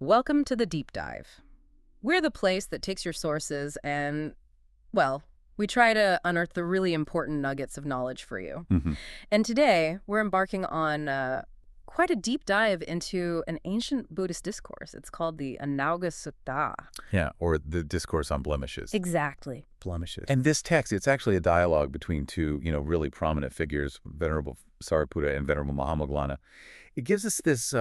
Welcome to the Deep Dive. We're the place that takes your sources and, well, we try to unearth the really important nuggets of knowledge for you. And today, we're embarking on quite a deep dive into an ancient Buddhist discourse. It's called the Anaṅgaṇasuttaṃ. Yeah, or the Discourse on Blemishes. Exactly. Blemishes. And this text, it's actually a dialogue between two, really prominent figures, Venerable Sariputta and Venerable Mahamoggallana. It gives us this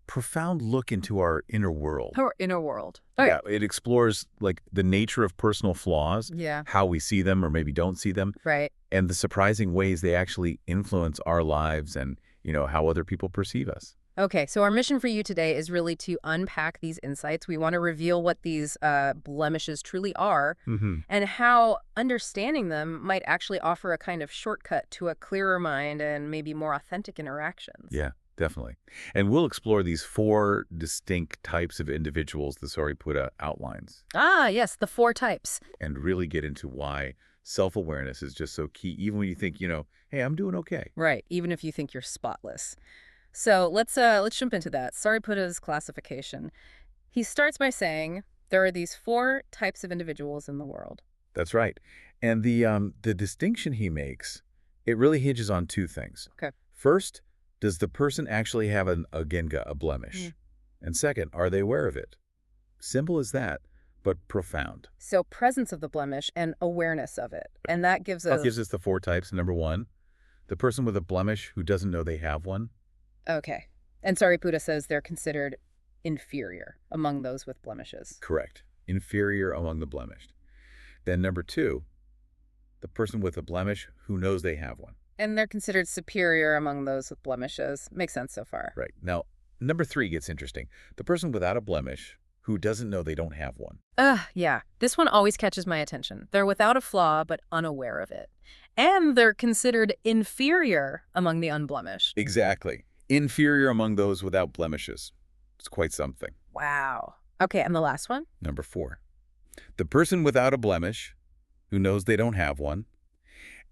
profound look into our inner world. Our inner world. Yeah, it explores like the nature of personal flaws, how we see them or maybe don't see them, Right. and the surprising ways they actually influence our lives and, how other people perceive us. Okay, so our mission for you today is really to unpack these insights. We want to reveal what these blemishes truly are and how understanding them might actually offer a kind of shortcut to a clearer mind and maybe more authentic interactions. Yeah, definitely. And we'll explore these 4 distinct types of individuals the Sariputta outlines. Ah, yes, the 4 types. And really get into why self-awareness is just so key, even when you think, hey, I'm doing okay. Right, even if you think you're spotless. So let's jump into that. Sariputta's classification. He starts by saying there are these 4 types of individuals in the world. That's right. And the distinction he makes, it really hinges on 2 things. Okay. First, does the person actually have an aṅgaṇa, a blemish? And second, are they aware of it? Simple as that, but profound. So presence of the blemish and awareness of it. And that gives us... That gives us the 4 types. Number 1, the person with a blemish who doesn't know they have one. Okay. And Sariputta says they're considered inferior among those with blemishes. Correct. Inferior among the blemished. Then number 2, the person with a blemish who knows they have one. And they're considered superior among those with blemishes. Makes sense so far. Right. Now, number 3 gets interesting. The person without a blemish who doesn't know they don't have one. Yeah. This one always catches my attention. They're without a flaw, but unaware of it. And they're considered inferior among the unblemished. Exactly. Inferior among those without blemishes. It's quite something. Wow. Okay, and the last one? Number 4. The person without a blemish who knows they don't have one,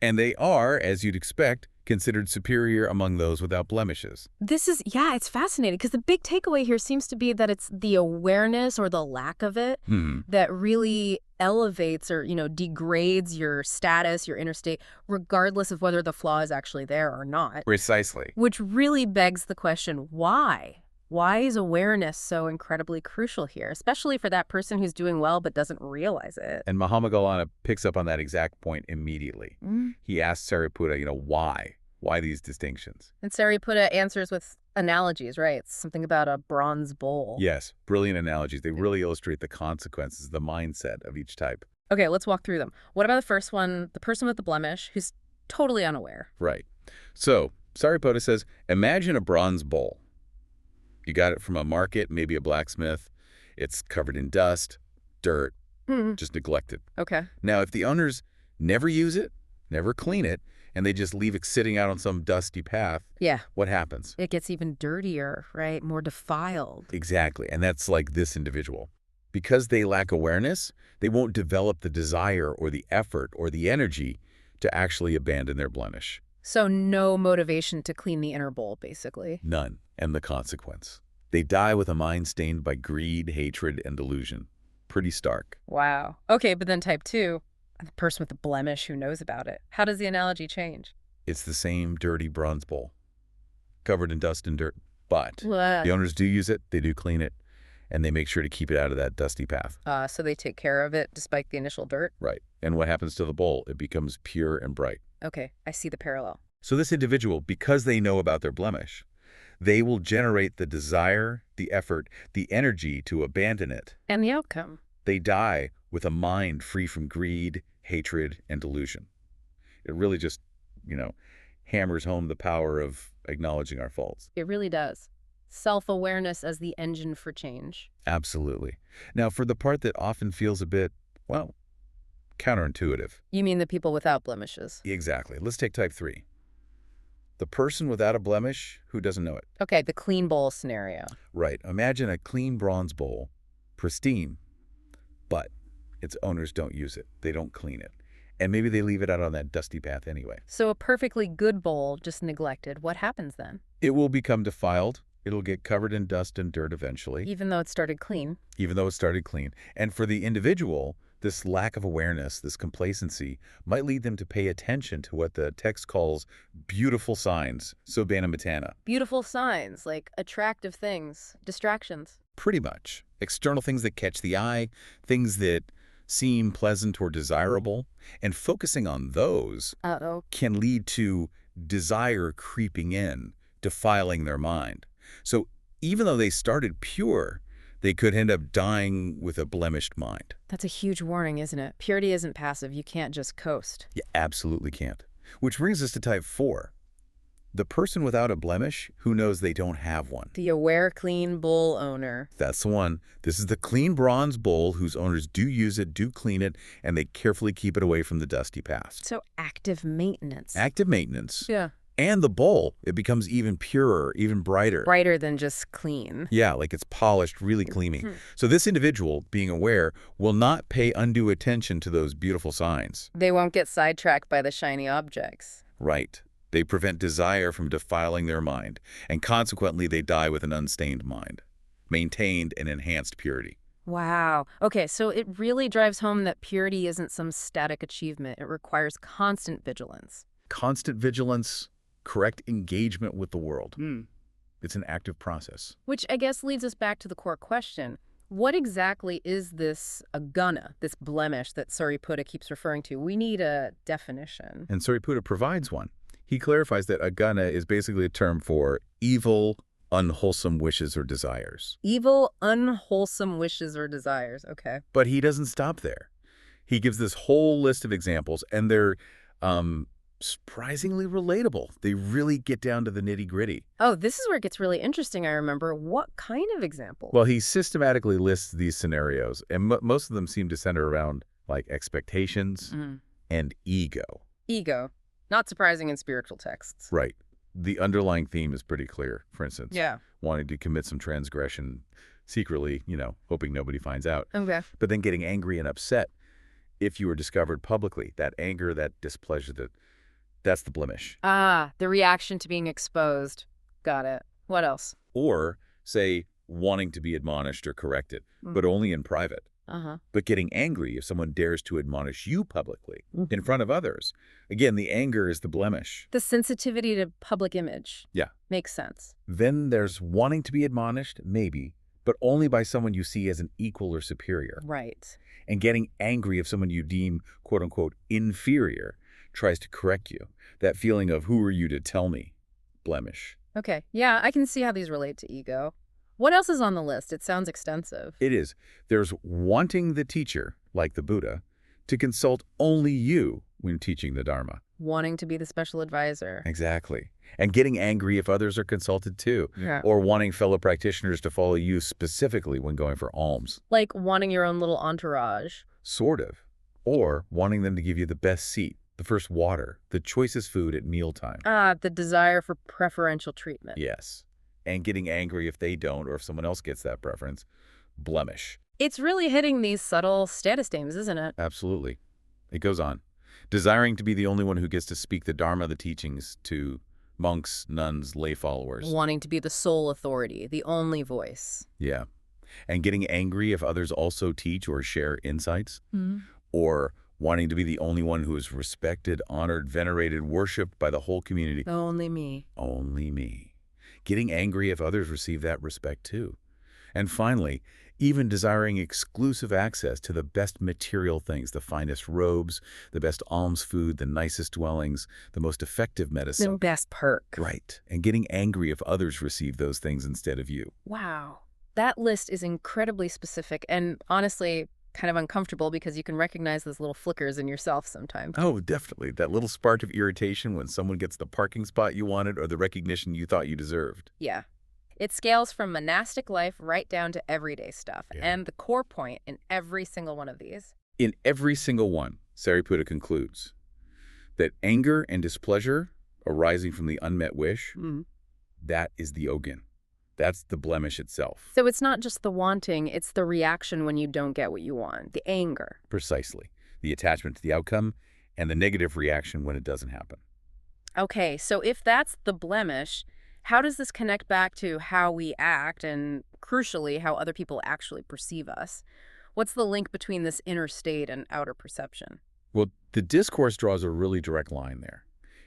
and they are, as you'd expect, considered superior among those without blemishes. It's fascinating because the big takeaway here seems to be that it's the awareness or the lack of it that really elevates or, degrades your status, your inner state, regardless of whether the flaw is actually there or not. Precisely. Which really begs the question, why? Why is awareness so incredibly crucial here, especially for that person who's doing well but doesn't realize it? And Mahamoggallana picks up on that exact point immediately. He asks Sariputta, why? Why these distinctions? And Sariputta answers with analogies, right? It's something about a bronze bowl. Yes, brilliant analogies. They really illustrate the consequences, the mindset of each type. Okay, let's walk through them. What about the first one, the person with the blemish who's totally unaware? Right. So Sariputta says, imagine a bronze bowl. You got it from a market, maybe a blacksmith. It's covered in dust, dirt, just neglected. Okay. Now, if the owners never use it, never clean it, and they just leave it sitting out on some dusty path, what happens? It gets even dirtier, right? More defiled. Exactly. And that's like this individual. Because they lack awareness, they won't develop the desire or the effort or the energy to actually abandon their blemish. So no motivation to clean the inner bowl, basically. None. And the consequence. They die with a mind stained by greed, hatred, and delusion. Pretty stark. Wow. Okay, but then type 2, the person with the blemish who knows about it. How does the analogy change? It's the same dirty bronze bowl, covered in dust and dirt. But What? the owners do use it, they do clean it, and they make sure to keep it out of that dusty path. So they take care of it despite the initial dirt? Right. And what happens to the bowl? It becomes pure and bright. Okay, I see the parallel. So this individual, because they know about their blemish, they will generate the desire, the effort, the energy to abandon it. And the outcome? They die with a mind free from greed, hatred, and delusion. It really just, hammers home the power of acknowledging our faults. It really does. Self-awareness as the engine for change. Absolutely. Now, for the part that often feels a bit, counterintuitive. You mean the people without blemishes? Exactly. Let's take type 3. The person without a blemish who doesn't know it. Okay, the clean bowl scenario. Right. Imagine a clean bronze bowl, pristine, but its owners don't use it. They don't clean it. And maybe they leave it out on that dusty path anyway. So a perfectly good bowl just neglected. What happens then? It will become defiled It'll get covered in dust and dirt eventually, Even though it started clean. even though it started clean. And for the individual, this lack of awareness, this complacency, might lead them to pay attention to what the text calls beautiful signs, sobanamatana. Beautiful signs, like attractive things, distractions. Pretty much. External things that catch the eye, things that seem pleasant or desirable, and focusing on those Uh-oh. can lead to desire creeping in, defiling their mind. So even though they started pure, they could end up dying with a blemished mind. That's a huge warning, isn't it? Purity isn't passive. You can't just coast. You absolutely can't. Which brings us to type 4. The person without a blemish who knows they don't have one. The aware, clean bull owner. That's the one. This is the clean bronze bowl whose owners do use it, do clean it, and they carefully keep it away from the dusty past. So active maintenance. Active maintenance. Yeah. And the bowl, it becomes even purer, even brighter. Brighter than just clean. Yeah, like it's polished, really gleaming. So this individual, being aware, will not pay undue attention to those beautiful signs. They won't get sidetracked by the shiny objects. Right. They prevent desire from defiling their mind, and consequently they die with an unstained mind, maintained and enhanced purity. Wow. Okay, so it really drives home that purity isn't some static achievement. It requires constant vigilance. Constant vigilance, correct engagement with the world. It's an active process. Which I guess leads us back to the core question. What exactly is this aṅgaṇa, this blemish that Sariputta keeps referring to? We need a definition. And Sariputta provides one. He clarifies that aṅgaṇa is basically a term for evil, unwholesome wishes or desires. Evil, unwholesome wishes or desires. Okay. But he doesn't stop there. He gives this whole list of examples, and they're surprisingly relatable. They really get down to the nitty-gritty. Oh, this is where it gets really interesting, I remember. What kind of example? Well, he systematically lists these scenarios, and most of them seem to center around, like, expectations and ego. Ego. Not surprising in spiritual texts. Right. The underlying theme is pretty clear, for instance. Yeah. Wanting to commit some transgression secretly, hoping nobody finds out. Okay. But then getting angry and upset if you were discovered publicly. That anger, that displeasure, that's the blemish. Ah, the reaction to being exposed. Got it. What else? Or, say, wanting to be admonished or corrected, but only in private. But getting angry if someone dares to admonish you publicly in front of others. Again, the anger is the blemish. The sensitivity to public image. Yeah. Makes sense. Then there's wanting to be admonished, maybe, but only by someone you see as an equal or superior. Right. And getting angry if someone you deem, quote-unquote, inferior tries to correct you. That feeling of, who are you to tell me? Blemish. Okay. Yeah, I can see how these relate to ego. What else is on the list? It sounds extensive. It is. There's wanting the teacher, like the Buddha, to consult only you when teaching the Dharma. Wanting to be the special advisor. Exactly. And getting angry if others are consulted too. Yeah. Or wanting fellow practitioners to follow you specifically when going for alms. Like wanting your own little entourage. Sort of. Or wanting them to give you the best seat, the first water, the choicest food at mealtime. Ah, the desire for preferential treatment. Yes. And getting angry if they don't or if someone else gets that preference. Blemish. It's really hitting these subtle status names, isn't it? Absolutely. It goes on. Desiring to be the only one who gets to speak the Dharma, the teachings, to monks, nuns, lay followers. Wanting to be the sole authority, the only voice. Yeah. And getting angry if others also teach or share insights. Or wanting to be the only one who is respected, honored, venerated, worshipped by the whole community. Only me. Only me. Getting angry if others receive that respect too. And finally, even desiring exclusive access to the best material things, the finest robes, the best alms food, the nicest dwellings, the most effective medicine. The best perk. Right. And getting angry if others receive those things instead of you. Wow. That list is incredibly specific and honestly kind of uncomfortable because you can recognize those little flickers in yourself sometimes. Oh, definitely. That little spark of irritation when someone gets the parking spot you wanted or the recognition you thought you deserved. Yeah. It scales from monastic life right down to everyday stuff. Yeah. And the core point in every single one of these. In every single one, Sariputta concludes that anger and displeasure arising from the unmet wish, that is the ogan. That's the blemish itself. So it's not just the wanting, it's the reaction when you don't get what you want, the anger. Precisely. The attachment to the outcome and the negative reaction when it doesn't happen. Okay, so if that's the blemish, How does this connect back to how we act and, crucially, how other people actually perceive us? What's the link between this inner state and outer perception? Well, the discourse draws a really direct line there.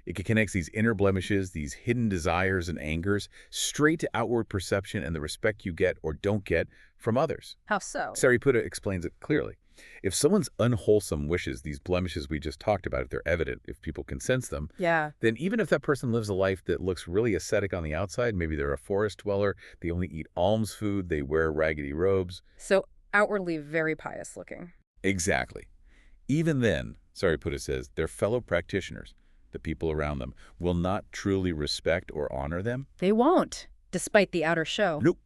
It connects these inner blemishes, these hidden desires and angers, straight to outward perception and the respect you get or don't get from others. How so? Sariputta explains it clearly. If someone's unwholesome wishes, these blemishes we just talked about, if they're evident, if people can sense them, Yeah. then even if that person lives a life that looks really ascetic on the outside, maybe they're a forest dweller, they only eat alms food, they wear raggedy robes. So outwardly very pious looking. Exactly. Even then, Sariputta says, their fellow practitioners, the people around them, will not truly respect or honor them. They won't, despite the outer show. Nope.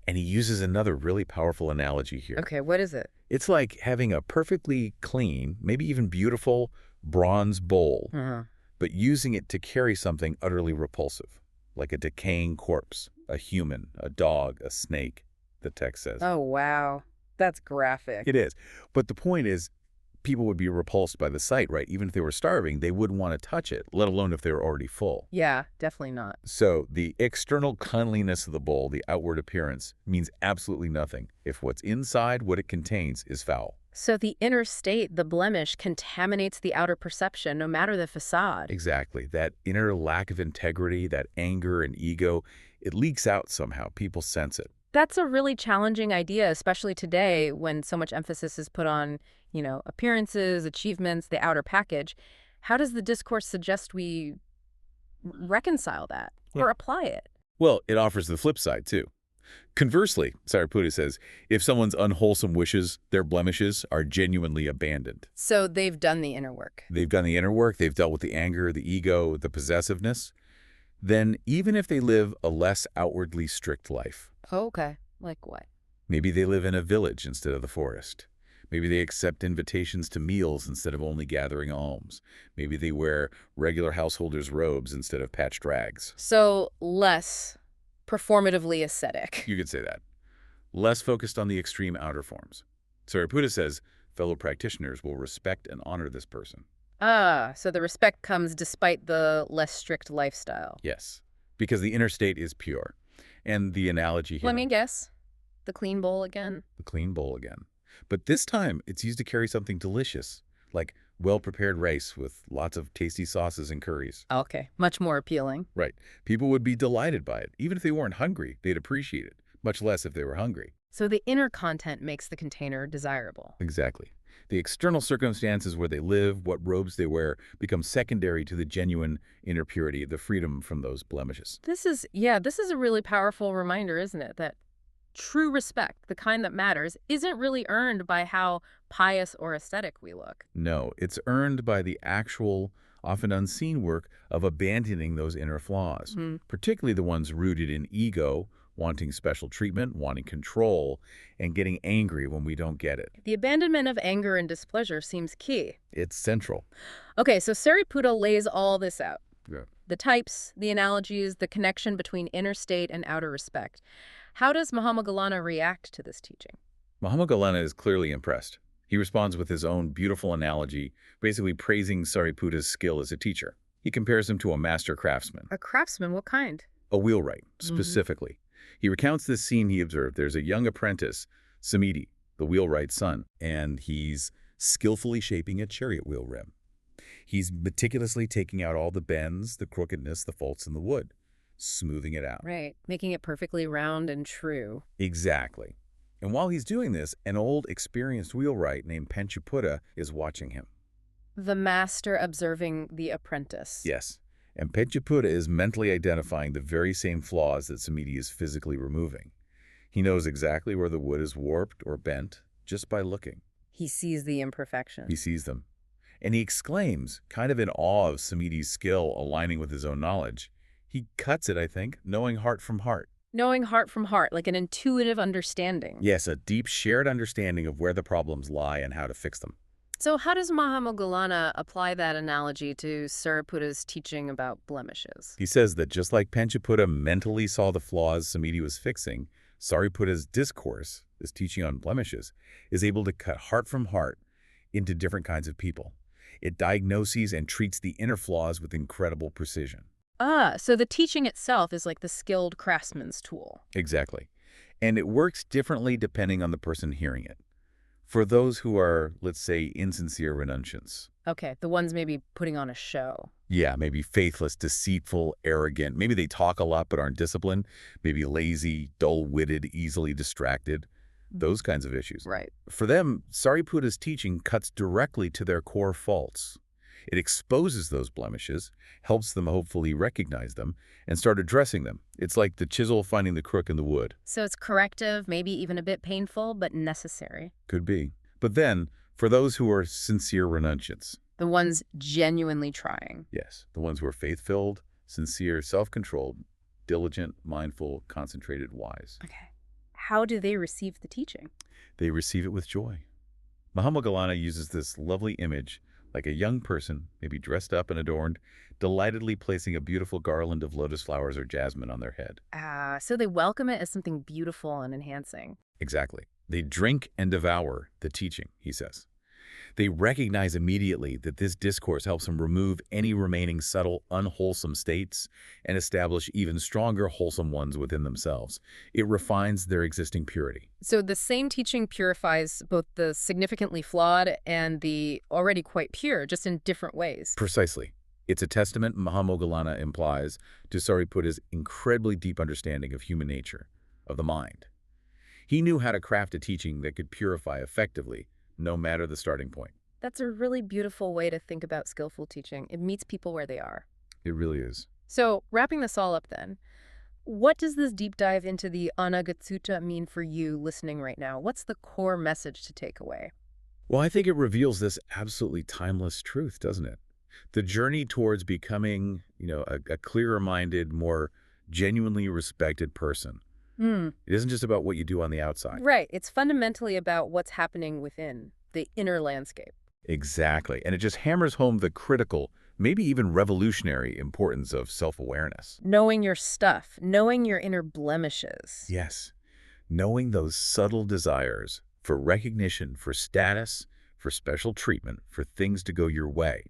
And he uses another really powerful analogy here. Okay, what is it? It's like having a perfectly clean, maybe even beautiful, bronze bowl, but using it to carry something utterly repulsive, like a decaying corpse, a human, a dog, a snake, the text says. Oh, wow. That's graphic. It is. But the point is, people would be repulsed by the sight, right? Even if they were starving, they wouldn't want to touch it, let alone if they were already full. Yeah, definitely not. So the external cleanliness of the bowl, the outward appearance, means absolutely nothing if what's inside, what it contains, is foul. So the inner state, the blemish, contaminates the outer perception, no matter the facade. Exactly. That inner lack of integrity, that anger and ego, it leaks out somehow. People sense it. That's a really challenging idea, especially today when so much emphasis is put on, appearances, achievements, the outer package. How does the discourse suggest we reconcile that or apply it? Well, it offers the flip side, too. Conversely, Sariputta says, if someone's unwholesome wishes, their blemishes, are genuinely abandoned. So they've done the inner work. They've done the inner work, they've dealt with the anger, the ego, the possessiveness. Then even if they live a less outwardly strict life. Okay. Like what? Maybe they live in a village instead of the forest. Maybe they accept invitations to meals instead of only gathering alms. Maybe they wear regular householders' robes instead of patched rags. So less performatively ascetic. You could say that. Less focused on the extreme outer forms. Sariputta says fellow practitioners will respect and honor this person. Ah, so the respect comes despite the less strict lifestyle. Yes, because the inner state is pure. And the analogy here... Let me guess. The clean bowl again? The clean bowl again. But this time, it's used to carry something delicious, like well-prepared rice with lots of tasty sauces and curries. Okay, much more appealing. Right. People would be delighted by it. Even if they weren't hungry, they'd appreciate it, much less if they were hungry. So the inner content makes the container desirable. Exactly. The external circumstances where they live, what robes they wear, become secondary to the genuine inner purity, the freedom from those blemishes. This is a really powerful reminder, isn't it? That true respect, the kind that matters, isn't really earned by how pious or aesthetic we look. No, it's earned by the actual, often unseen work of abandoning those inner flaws, particularly the ones rooted in ego, wanting special treatment, wanting control, and getting angry when we don't get it. The abandonment of anger and displeasure seems key. It's central. Okay, so Sariputta lays all this out. Yeah. The types, the analogies, the connection between inner state and outer respect. How does Mahamoggallana react to this teaching? Mahamoggallana is clearly impressed. He responds with his own beautiful analogy, basically praising Sariputta's skill as a teacher. He compares him to a master craftsman. A craftsman? What kind? A wheelwright, specifically. He recounts this scene he observed. There's a young apprentice, Samiti, the wheelwright's son, and he's skillfully shaping a chariot wheel rim. He's meticulously taking out all the bends, the crookedness, the faults in the wood, smoothing it out. Right, making it perfectly round and true. Exactly. And while he's doing this, an old, experienced wheelwright named Panchaputta is watching him. The master observing the apprentice. Yes. And Panchaputta is mentally identifying the very same flaws that Samiti is physically removing. He knows exactly where the wood is warped or bent just by looking. He sees the imperfections. He sees them. And he exclaims, kind of in awe of Samiti's skill aligning with his own knowledge. He cuts it, I think, knowing heart from heart. Knowing heart from heart, like an intuitive understanding. Yes, a deep shared understanding of where the problems lie and how to fix them. So how does Mahamoggallana apply that analogy to Sariputta's teaching about blemishes? He says that just like Panchaputta mentally saw the flaws Samiti was fixing, Sariputta's discourse, this teaching on blemishes, is able to cut heart from heart into different kinds of people. It diagnoses and treats the inner flaws with incredible precision. So the teaching itself is like the skilled craftsman's tool. Exactly. And it works differently depending on the person hearing it. For those who are, let's say, insincere renunciants. Okay, the ones maybe putting on a show. Yeah, maybe faithless, deceitful, arrogant. Maybe they talk a lot but aren't disciplined. Maybe lazy, dull-witted, easily distracted. Those kinds of issues. Right. For them, Sariputta's teaching cuts directly to their core faults. It exposes those blemishes, helps them hopefully recognize them, and start addressing them. It's like the chisel finding the crook in the wood. So it's corrective, maybe even a bit painful, but necessary. Could be. But then, for those who are sincere renunciants. The ones genuinely trying. Yes, the ones who are faith-filled, sincere, self-controlled, diligent, mindful, concentrated, wise. Okay. How do they receive the teaching? They receive it with joy. Mahamoggallana uses this lovely image, like a young person, maybe dressed up and adorned, delightedly placing a beautiful garland of lotus flowers or jasmine on their head. So they welcome it as something beautiful and enhancing. Exactly. They drink and devour the teaching, he says. They recognize immediately that this discourse helps them remove any remaining subtle, unwholesome states and establish even stronger, wholesome ones within themselves. It refines their existing purity. So the same teaching purifies both the significantly flawed and the already quite pure, just in different ways. Precisely. It's a testament, Mahamoggallana implies, to Sariputta's incredibly deep understanding of human nature, of the mind. He knew how to craft a teaching that could purify effectively, no matter the starting point. That's a really beautiful way to think about skillful teaching. It meets people where they are. It really is. So, wrapping this all up then, what does this deep dive into the Anaṅgaṇasuttaṃ mean for you listening right now? What's the core message to take away? Well, I think it reveals this absolutely timeless truth, doesn't it? The journey towards becoming, a clearer-minded, more genuinely respected person. It isn't just about what you do on the outside. Right. It's fundamentally about what's happening within, the inner landscape. Exactly. And it just hammers home the critical, maybe even revolutionary importance of self-awareness. Knowing your stuff, knowing your inner blemishes. Yes. Knowing those subtle desires for recognition, for status, for special treatment, for things to go your way.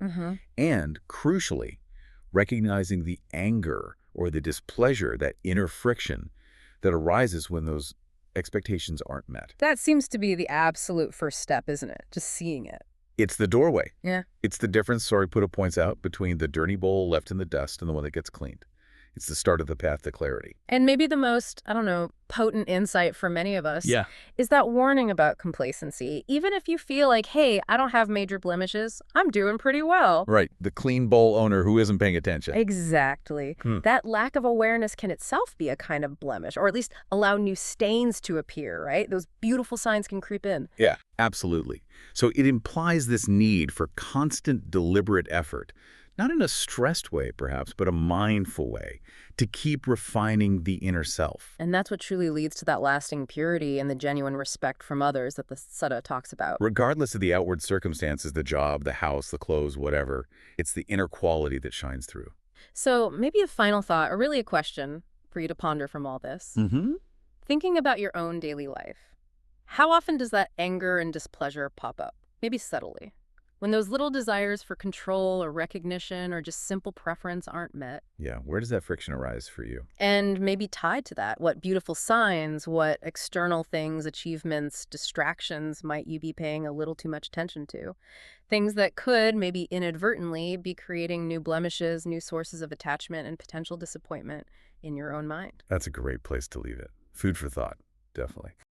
And, crucially, recognizing the anger or the displeasure, that inner friction that arises when those expectations aren't met. That seems to be the absolute first step, isn't it? Just seeing it. It's the doorway. Yeah. It's the difference Sariputta points out between the dirty bowl left in the dust and the one that gets cleaned. It's the start of the path to clarity. And maybe the most, potent insight for many of us is that warning about complacency. Even if you feel like, hey, I don't have major blemishes, I'm doing pretty well. Right. The clean bowl owner who isn't paying attention. Exactly. That lack of awareness can itself be a kind of blemish, or at least allow new stains to appear, right? Those beautiful signs can creep in. Yeah, absolutely. So it implies this need for constant, deliberate effort. Not in a stressed way, perhaps, but a mindful way, to keep refining the inner self. And that's what truly leads to that lasting purity and the genuine respect from others that the sutta talks about. Regardless of the outward circumstances, the job, the house, the clothes, whatever, it's the inner quality that shines through. So maybe a final thought, or really a question for you to ponder from all this. Thinking about your own daily life, how often does that anger and displeasure pop up? Maybe subtly. When those little desires for control or recognition or just simple preference aren't met. Yeah, where does that friction arise for you? And maybe tied to that, what beautiful signs, what external things, achievements, distractions might you be paying a little too much attention to? Things that could, maybe inadvertently, be creating new blemishes, new sources of attachment and potential disappointment in your own mind. That's a great place to leave it. Food for thought, definitely.